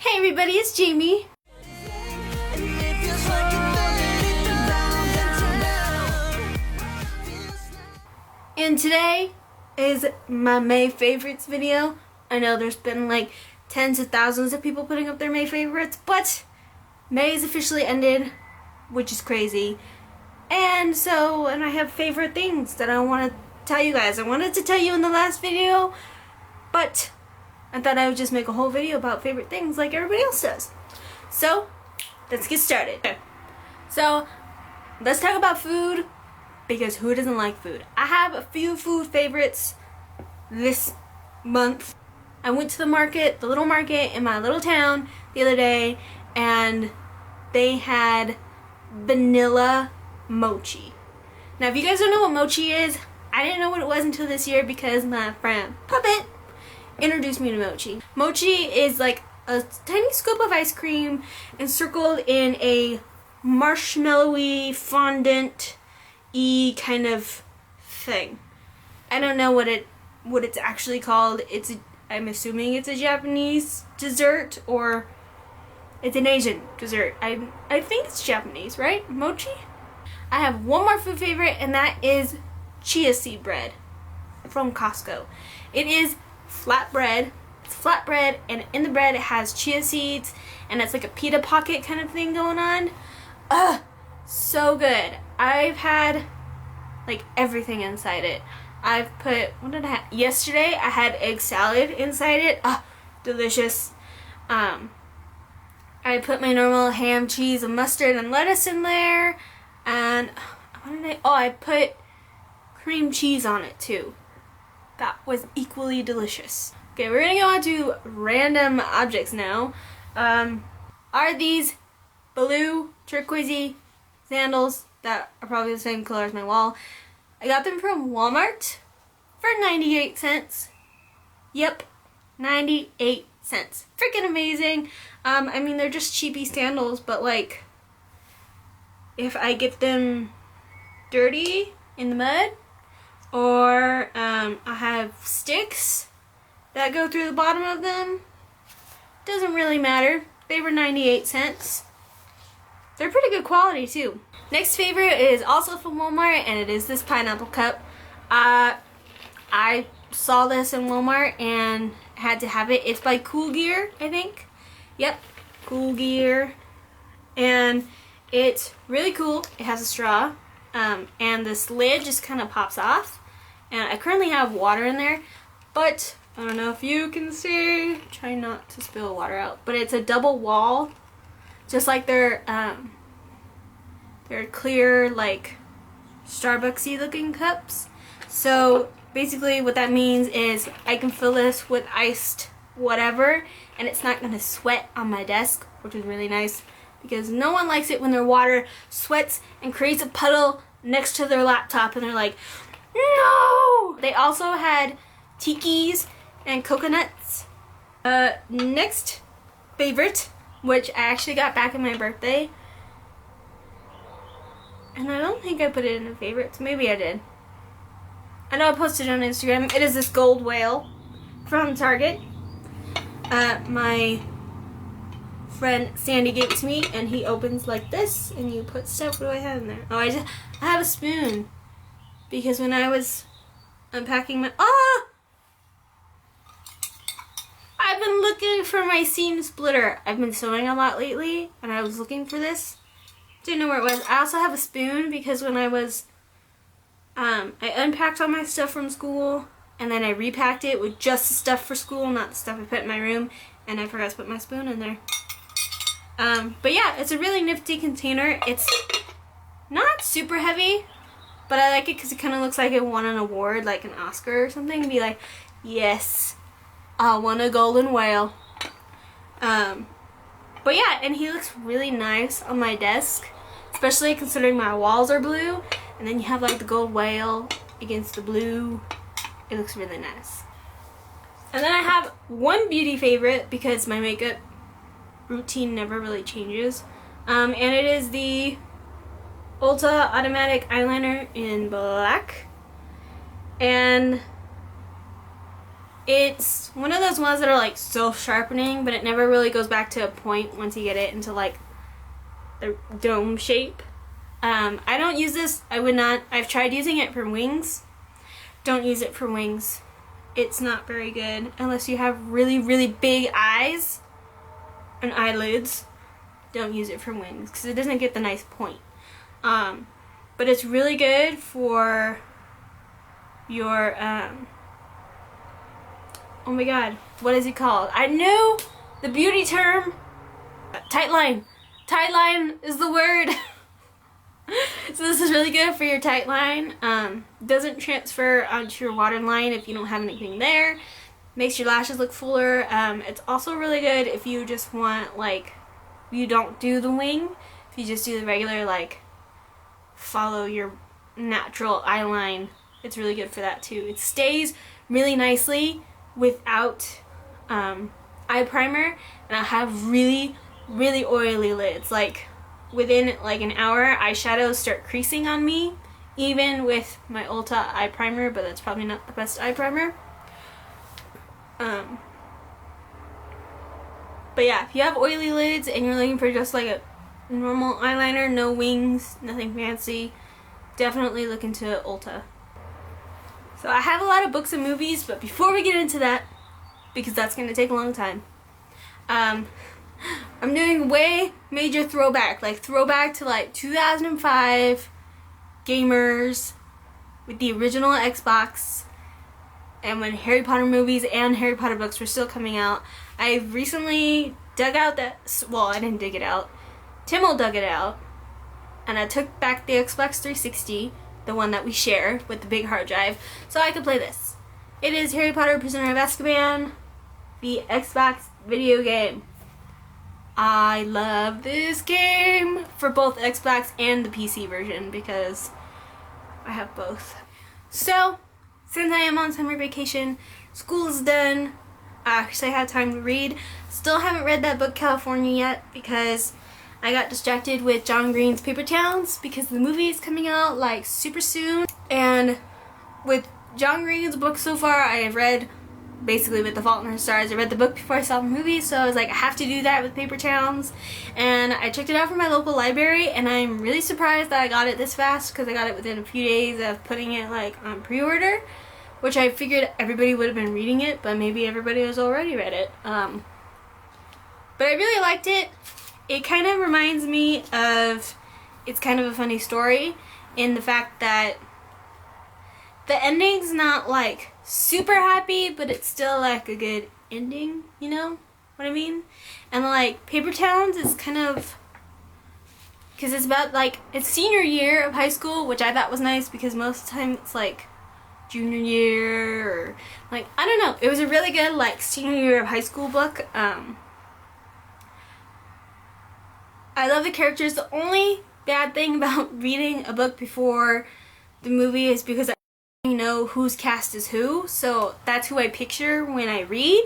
Hey everybody, it's Jamie. And today is my May favorites video. I know there's been like tens of thousands of people putting up their May favorites, but May is officially ended, which is crazy. And I have favorite things that I want to tell you guys. I wanted to tell you in the last video, but I thought I would just make a whole video about favorite things like everybody else does. So, let's get started. Okay. So, let's talk about food, because who doesn't like food? I have a few food favorites this month. I went to the market, the little market in my little town the other day, and they had vanilla mochi. Now, if you guys don't know what mochi is, I didn't know what it was until this year because my friend Puppet introduced me to mochi. Mochi is like a tiny scoop of ice cream encircled in a marshmallowy fondant-y kind of thing. I don't know what it's actually called. I'm assuming it's a Japanese dessert or it's an Asian dessert. I think it's Japanese, right? Mochi? I have one more food favorite, and that is chia seed bread from Costco. It is flat bread. It's flat bread, and in the bread it has chia seeds, and it's like a pita pocket kind of thing going on. Ugh, so good. I've had like everything inside it. I've put, what did I have? Yesterday I had egg salad inside it. Delicious. I put my normal ham, cheese, and mustard and lettuce in there, and I put cream cheese on it too. That was equally delicious. Okay, we're gonna go on to random objects now. Are these blue turquoisey sandals that are probably the same color as my wall? I got them from Walmart for 98 cents. Yep, 98 cents. Freaking amazing. I mean, they're just cheapy sandals, but like, if I get them dirty in the mud, or I have sticks that go through the bottom of them, doesn't really matter. They were 98 cents. They're pretty good quality too. Next favorite is also from Walmart, and it is this pineapple cup. I saw this in Walmart and had to have it. It's by Cool Gear, I think. Yep, Cool Gear. And it's really cool. It has a straw, and this lid just kind of pops off. And I currently have water in there, but I don't know if you can see. Try not to spill water out. But it's a double wall, just like their clear, like Starbucksy looking cups. So basically, what that means is I can fill this with iced whatever, and it's not gonna sweat on my desk, which is really nice because no one likes it when their water sweats and creates a puddle next to their laptop, and they're like, no! They also had tikis and coconuts. Next favorite, which I actually got back in my birthday, and I don't think I put it in the favorites. Maybe I did. I know I posted it on Instagram. It is this gold whale from Target. My friend Sandy gave it to me, and he opens like this, and you put stuff. What do I have in there? Oh, I have a spoon, because when I was unpacking my I've been looking for my seam splitter. I've been sewing a lot lately, and I was looking for this. Didn't know where it was. I also have a spoon because when I was I unpacked all my stuff from school, and then I repacked it with just the stuff for school, not the stuff I put in my room, and I forgot to put my spoon in there. But yeah, it's a really nifty container. It's not super heavy, but I like it because it kind of looks like it won an award, like an Oscar or something, and be like, yes, I won a golden whale. But yeah, and he looks really nice on my desk, especially considering my walls are blue, and then you have like the gold whale against the blue. It looks really nice. And then I have one beauty favorite because my makeup routine never really changes, and it is the Ulta Automatic Eyeliner in black, and It's one of those ones that are like self-sharpening, but it never really goes back to a point once you get it into like the dome shape. I don't use this. I would not. I've tried using it for wings. Don't use it for wings. It's not very good unless you have really, really big eyes and eyelids. Don't use it for wings because it doesn't get the nice point. But it's really good for your, oh my god, what is it called? I know the beauty term. Tight line. Tight line is the word. So this is really good for your tight line. Doesn't transfer onto your waterline if you don't have anything there. Makes your lashes look fuller. It's also really good if you just want, like, you don't do the wing. If you just do the regular, like, follow your natural eye line. It's really good for that too. It stays really nicely without eye primer, and I have really, really oily lids. Like, within like an hour, eyeshadows start creasing on me, even with my Ulta eye primer, but that's probably not the best eye primer. But yeah, if you have oily lids and you're looking for just like a normal eyeliner, no wings, nothing fancy, definitely look into Ulta. So I have a lot of books and movies, but before we get into that, because that's going to take a long time, I'm doing way major throwback, like throwback to like 2005 gamers with the original Xbox, and when Harry Potter movies and Harry Potter books were still coming out. I recently dug out that, well, I didn't dig it out. Timmel dug it out, and I took back the Xbox 360, the one that we share with the big hard drive, so I could play this. It is Harry Potter Prisoner of Azkaban, the Xbox video game. I love this game for both Xbox and the PC version because I have both. So, since I am on summer vacation, school is done, I actually had time to read. Still haven't read that book California yet because I got distracted with John Green's Paper Towns because the movie is coming out like super soon. And with John Green's book so far, I have read basically with The Fault in Our Stars. I read the book before I saw the movie, so I was like, I have to do that with Paper Towns. And I checked it out from my local library, and I'm really surprised that I got it this fast because I got it within a few days of putting it like on pre-order, which I figured everybody would have been reading it, but maybe everybody has already read it. But I really liked it. It kind of reminds me of, it's kind of a funny story in the fact that the ending's not like super happy, but it's still like a good ending, you know what I mean? And like Paper Towns is kind of, because it's about like, it's senior year of high school, which I thought was nice because most of the time it's like junior year or like, I don't know. It was a really good like senior year of high school book. I love the characters. The only bad thing about reading a book before the movie is because I don't know whose cast is who, so that's who I picture when I read,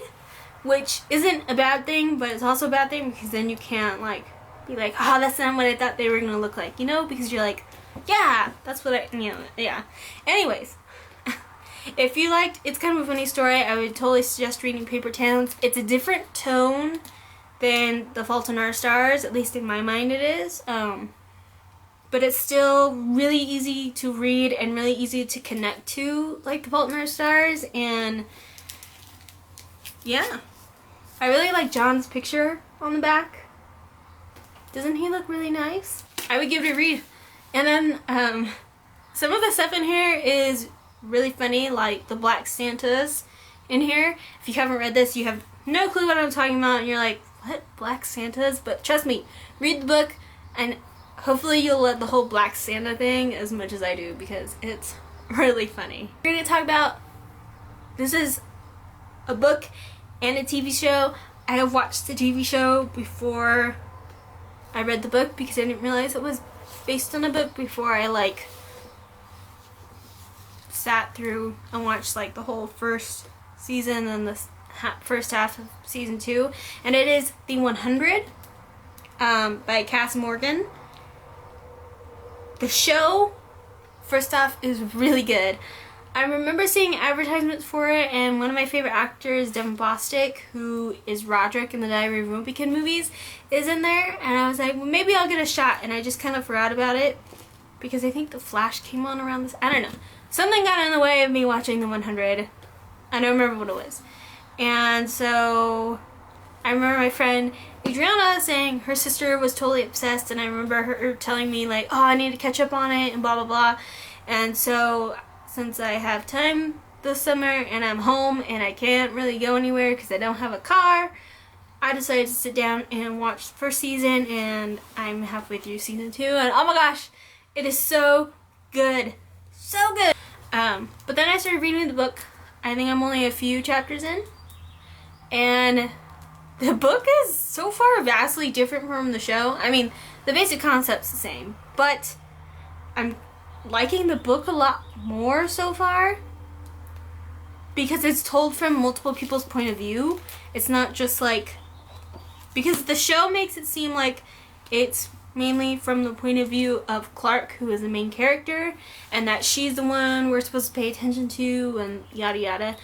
which isn't a bad thing, but it's also a bad thing because then you can't like be like, oh, that's not what I thought they were gonna look like, you know, because you're like, yeah, that's what I, you know, yeah. Anyways, if you liked It's Kind of a Funny Story, I would totally suggest reading Paper Towns. It's a different tone than The Fault in Our Stars, at least in my mind it is. But it's still really easy to read and really easy to connect to, like The Fault in Our Stars. And yeah, I really like John's picture on the back. Doesn't he look really nice? I would give it a read. And then some of the stuff in here is really funny, like the Black Santas in here. If you haven't read this, you have no clue what I'm talking about, and you're like, what? Black Santas? But trust me, read the book, and hopefully you'll love the whole Black Santa thing as much as I do, because it's really funny. We're going to talk about, this is a book and a TV show. I have watched the TV show before I read the book because I didn't realize it was based on a book before I like sat through and watched like the whole first season and the first half of season 2, and it is The 100 by Cass Morgan. The show, first off, is really good. I remember seeing advertisements for it, and one of my favorite actors, Devin Bostic, who is Roderick in the Diary of Wimpy Kid movies, is in there, and I was like, well, maybe I'll get a shot, and I just kind of forgot about it, because I think The Flash came on around this, I don't know. Something got in the way of me watching the 100. I don't remember what it was. And so, I remember my friend Adriana saying her sister was totally obsessed, and I remember her telling me like, oh, I need to catch up on it, and blah blah blah. And so, since I have time this summer, and I'm home, and I can't really go anywhere because I don't have a car, I decided to sit down and watch the first season, and I'm halfway through season 2, and oh my gosh, it is so good. So good. But then I started reading the book. I think I'm only a few chapters in, and the book is so far vastly different from the show. I mean, the basic concept's the same, but I'm liking the book a lot more so far because it's told from multiple people's point of view. It's not just like, because the show makes it seem like it's mainly from the point of view of Clark, who is the main character, and that she's the one we're supposed to pay attention to, and yada yada.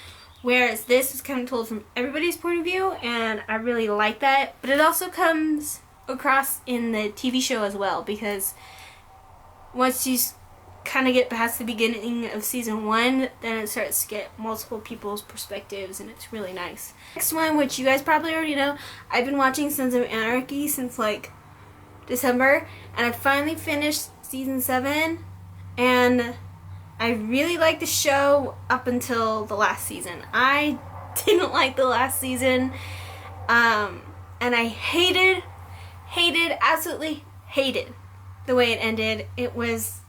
Whereas this is kind of told from everybody's point of view, and I really like that. But it also comes across in the TV show as well, because once you kind of get past the beginning of season 1, then it starts to get multiple people's perspectives, and it's really nice. Next one, which you guys probably already know, I've been watching Sons of Anarchy since like December, and I finally finished season 7, and I really liked the show up until the last season. I didn't like the last season, and I absolutely hated the way it ended. It was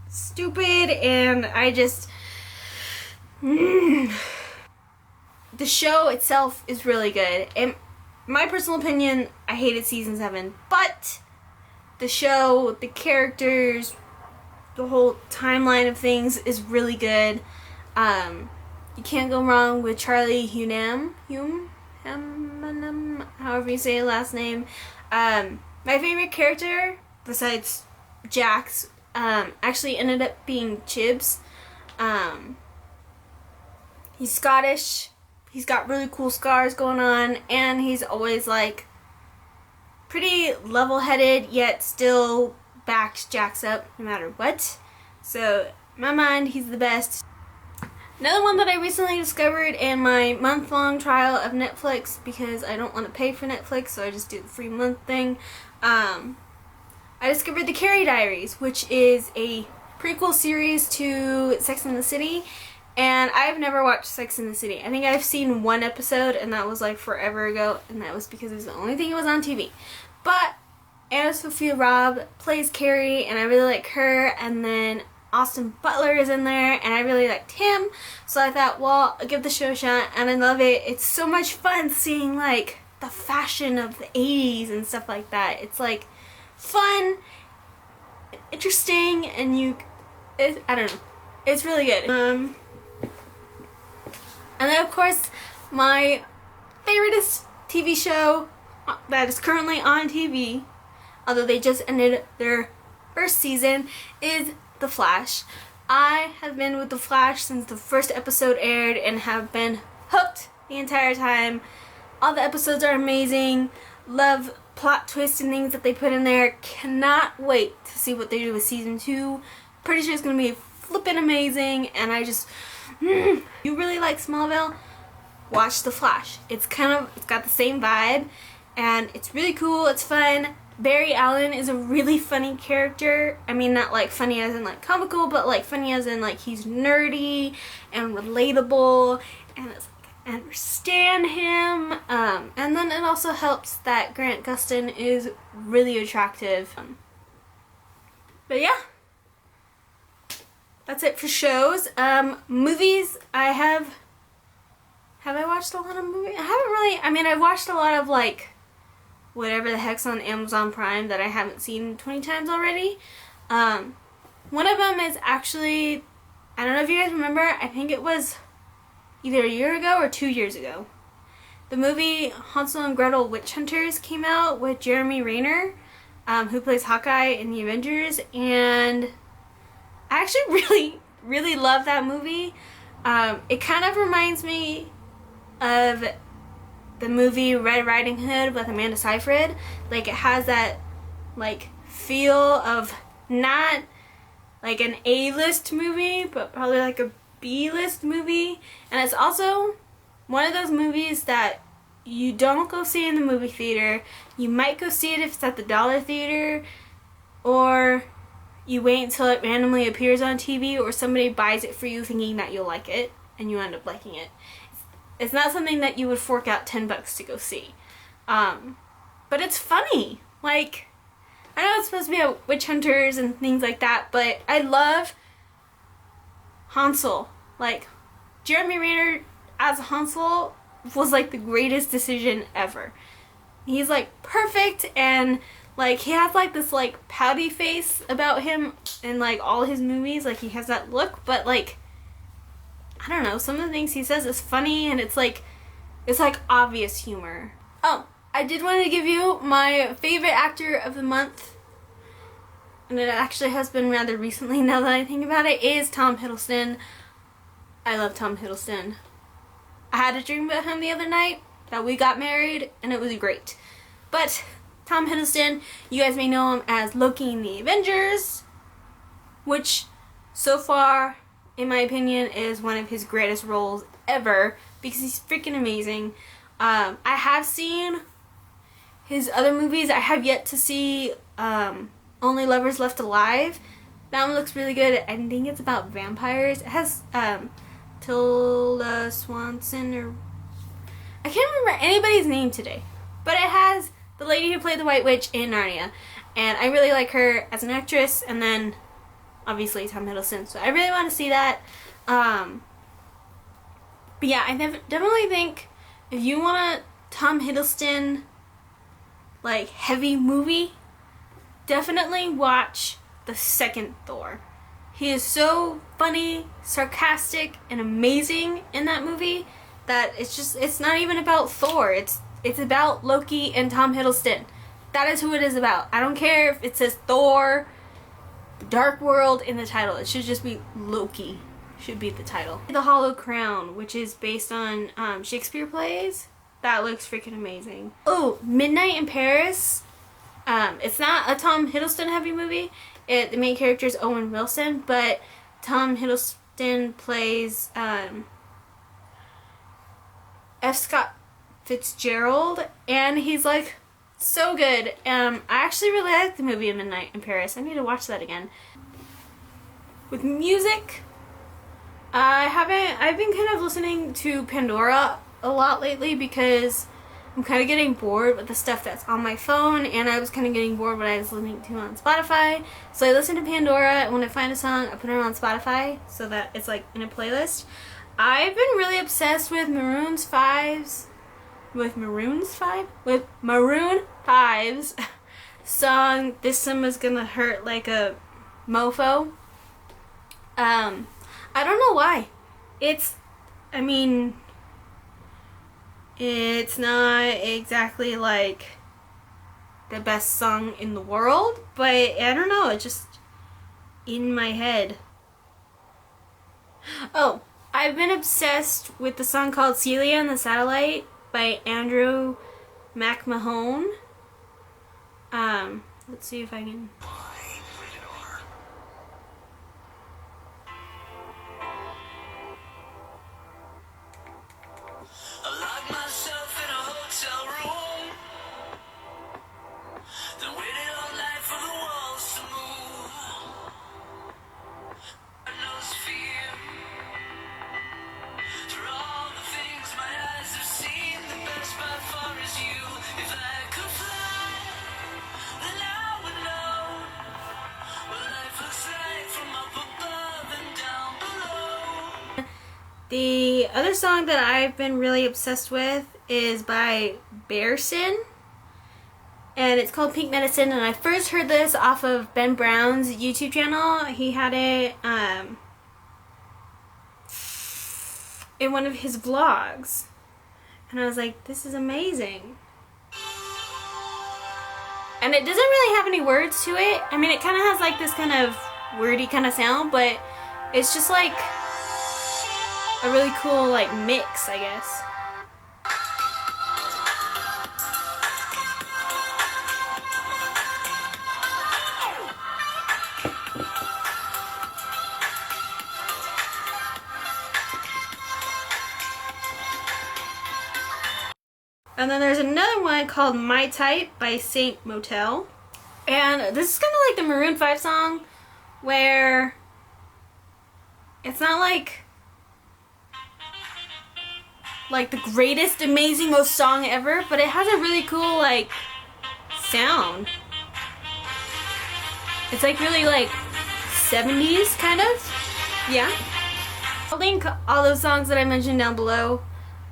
stupid, and I just... The show itself is really good. In my personal opinion, I hated season 7, but the show, the characters, the whole timeline of things is really good. You can't go wrong with Charlie Hunnam, however you say his last name. My favorite character, besides Jax, actually ended up being Chibs. He's Scottish, he's got really cool scars going on, and he's always like pretty level-headed, yet still backs Jax up no matter what. So, in my mind, he's the best. Another one that I recently discovered in my month-long trial of Netflix, because I don't want to pay for Netflix, so I just do the free month thing. I discovered The Carrie Diaries, which is a prequel series to Sex and the City, and I've never watched Sex and the City. I think I've seen one episode, and that was like forever ago, and that was because it was the only thing that was on TV. But Anna Sophia Robb plays Carrie, and I really like her, and then Austin Butler is in there, and I really liked him, so I thought, well, I'll give the show a shot, and I love it. It's so much fun seeing, like, the fashion of the 80s and stuff like that. It's, like, fun, interesting, and I don't know, it's really good. And then, of course, my favoriteest TV show that is currently on TV, although they just ended their first season, is The Flash. I have been with The Flash since the first episode aired and have been hooked the entire time. All the episodes are amazing. Love plot twists and things that they put in there. Cannot wait to see what they do with season 2. Pretty sure it's going to be flippin' amazing, and I just... You really like Smallville? Watch The Flash. It's got the same vibe, and it's really cool, it's fun. Barry Allen is a really funny character. I mean, not like funny as in like comical, but like funny as in like he's nerdy and relatable, and it's like I understand him. And then it also helps that Grant Gustin is really attractive. But yeah, that's it for shows. Movies, have I watched a lot of movies? I haven't really. I mean, I've watched a lot of like whatever the heck's on Amazon Prime that I haven't seen 20 times already. One of them is actually, I don't know if you guys remember, I think it was either a year ago or 2 years ago. The movie Hansel and Gretel Witch Hunters came out with Jeremy Renner, who plays Hawkeye in the Avengers, and I actually really really love that movie. It kind of reminds me of the movie Red Riding Hood with Amanda Seyfried. Like, it has that, like, feel of not like an A-list movie, but probably like a B-list movie. And it's also one of those movies that you don't go see in the movie theater. You might go see it if it's at the Dollar Theater, or you wait until it randomly appears on TV, or somebody buys it for you thinking that you'll like it, and you end up liking it. It's not something that you would fork out $10 to go see. But it's funny. Like, I know it's supposed to be about witch hunters and things like that, but I love Hansel. Like, Jeremy Renner as Hansel was like the greatest decision ever. He's like perfect, and like he has like this like pouty face about him in like all his movies. Like, he has that look, but like, I don't know, some of the things he says is funny, and it's like obvious humor. Oh, I did want to give you my favorite actor of the month, and it actually has been rather recently now that I think about it, is Tom Hiddleston. I love Tom Hiddleston. I had a dream about him the other night that we got married, and it was great. But Tom Hiddleston, you guys may know him as Loki in the Avengers, which so far, in my opinion, is one of his greatest roles ever, because he's freaking amazing. I have seen his other movies. I have yet to see Only Lovers Left Alive. That one looks really good. I think it's about vampires. It has Tilda Swanson, or I can't remember anybody's name today, but it has the lady who played the White Witch in Narnia, and I really like her as an actress. And then obviously Tom Hiddleston, so I really want to see that. But yeah, I definitely think if you want a Tom Hiddleston like heavy movie, definitely watch the second Thor. He is so funny, sarcastic, and amazing in that movie that it's not even about Thor. It's about Loki and Tom Hiddleston. That is who it is about. I don't care if it says Thor, the Dark World in the title. It should just be Loki. Should be the title. The Hollow Crown, which is based on Shakespeare plays. That looks freaking amazing. Oh, Midnight in Paris. It's not a Tom Hiddleston heavy movie. The main character is Owen Wilson, but Tom Hiddleston plays F. Scott Fitzgerald, and he's like so good. I actually really like the movie Midnight in Paris. I need to watch that again. With music, I've been kind of listening to Pandora a lot lately because I'm kind of getting bored with the stuff that's on my phone, and I was kind of getting bored what I was listening to on Spotify. So I listen to Pandora, and when I find a song, I put it on Spotify so that it's like in a playlist. I've been really obsessed with Maroon 5's song "This Summer's Gonna Hurt Like a Mofo." I don't know why. It's not exactly like the best song in the world, but I don't know, it's just in my head. Oh, I've been obsessed with the song called Celia and the Satellite by Andrew McMahon. Let's see if I can... The other song that I've been really obsessed with is by Bearson, and it's called Pink Medicine, and I first heard this off of Ben Brown's YouTube channel. He had it in one of his vlogs, and I was like, this is amazing. And it doesn't really have any words to it. I mean, it kind of has like this kind of wordy kind of sound, but It's just like a really cool like mix, I guess. And then there's another one called My Type by Saint Motel. And this is kind of like the Maroon 5 song, where it's not like the greatest, amazing, most song ever, but it has a really cool like sound. It's like really like 70s kind of. Yeah. I'll link all those songs that I mentioned down below,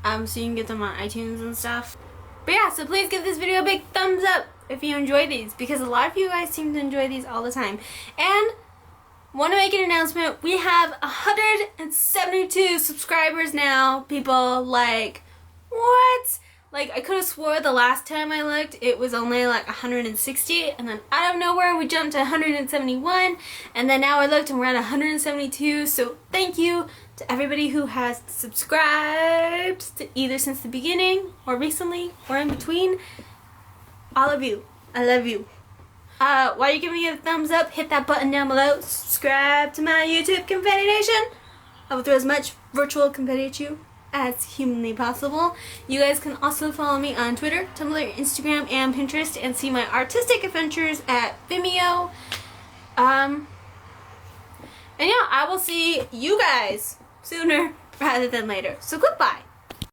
so you can get them on iTunes and stuff. But yeah, so please give this video a big thumbs up if you enjoy these, because a lot of you guys seem to enjoy these all the time. And want to make an announcement, we have 172 subscribers now. People, like, what? Like, I could have swore the last time I looked it was only like 160, and then out of nowhere we jumped to 171, and then now I looked and we're at 172. So thank you to everybody who has subscribed to either since the beginning or recently or in between. All of you, I love you. While you're giving me a thumbs up, hit that button down below. Subscribe to my YouTube Confetti Nation. I will throw as much virtual confetti at you as humanly possible. You guys can also follow me on Twitter, Tumblr, Instagram, and Pinterest, and see my artistic adventures at Vimeo. And yeah, I will see you guys sooner rather than later. So goodbye.